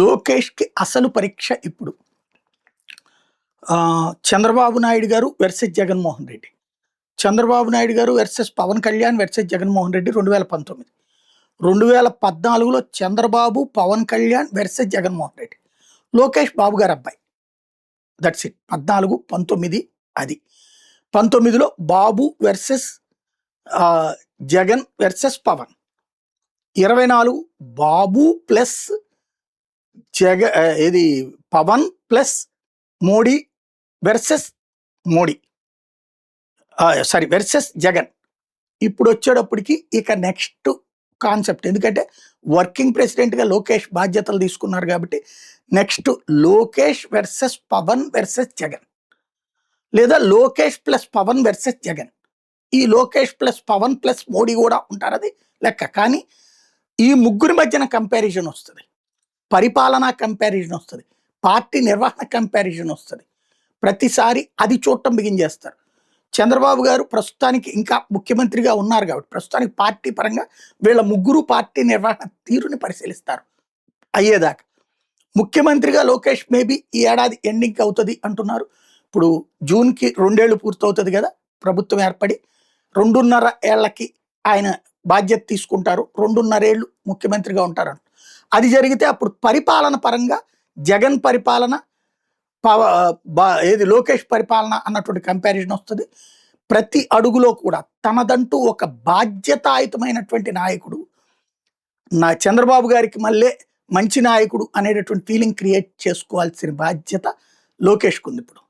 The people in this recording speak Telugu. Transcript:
లోకేష్‌కి అసలు పరీక్ష ఇప్పుడు. చంద్రబాబు నాయుడు గారు వర్సెస్ జగన్మోహన్ రెడ్డి. చంద్రబాబు నాయుడు గారు వర్సెస్ పవన్ కళ్యాణ్ వర్సెస్ జగన్మోహన్ రెడ్డి 2019. 2014లో చంద్రబాబు, పవన్ కళ్యాణ్ వర్సెస్ జగన్మోహన్ రెడ్డి. లోకేష్ బాబు గారి అబ్బాయి. That's it. 14, 19 అది. 19లో Babu versus Jagan versus Pawan. 24 Babu plus ఇది Pawan plus Modi versus Modi versus Jagan. ఇప్పుడు వచ్చేటప్పటికి ఇక నెక్స్ట్ కాన్సెప్ట్, ఎందుకంటే వర్కింగ్ ప్రెసిడెంట్గా లోకేష్ బాధ్యతలు తీసుకున్నారు కాబట్టి next Lokesh versus Pawan versus Jagan, లేదా లోకేష్ ప్లస్ పవన్ వర్సెస్ జగన్. ఈ లోకేష్ ప్లస్ పవన్ ప్లస్ మోడీ కూడా ఉంటారది లెక్క. కానీ ఈ ముగ్గురి మధ్యన కంపారిజన్ వస్తుంది, పరిపాలనా కంపారిజన్ వస్తుంది, పార్టీ నిర్వహణ కంపారిజన్ వస్తుంది. ప్రతిసారి అది చూడటం బిగించేస్తారు. చంద్రబాబు గారు ప్రస్తుతానికి ఇంకా ముఖ్యమంత్రిగా ఉన్నారు కాబట్టి ప్రస్తుతానికి పార్టీ పరంగా వీళ్ళ ముగ్గురు పార్టీ నిర్వహణ తీరుని పరిశీలిస్తారు అయ్యేదాకా. ముఖ్యమంత్రిగా లోకేష్ మేబీ ఈ ఏడాది ఎండింగ్కి అవుతుంది అంటున్నారు. ఇప్పుడు జూన్కి 2 ఏళ్ళు పూర్తవుతుంది కదా ప్రభుత్వం ఏర్పడి. 2.5 ఏళ్లకి ఆయన బాధ్యత తీసుకుంటారు, 2.5 ఏళ్ళు ముఖ్యమంత్రిగా ఉంటారు. అది జరిగితే అప్పుడు పరిపాలన పరంగా జగన్ పరిపాలన, ఏది లోకేష్ పరిపాలన అన్నటువంటి కంపారిజన్ వస్తుంది. ప్రతి అడుగులో కూడా తనదంటూ ఒక బాధ్యతాయుతమైనటువంటి నాయకుడు, చంద్రబాబు గారికి మళ్ళీ మంచి నాయకుడు అనేటటువంటి ఫీలింగ్ క్రియేట్ చేసుకోవాల్సిన బాధ్యత లోకేష్కు ఉంది ఇప్పుడు.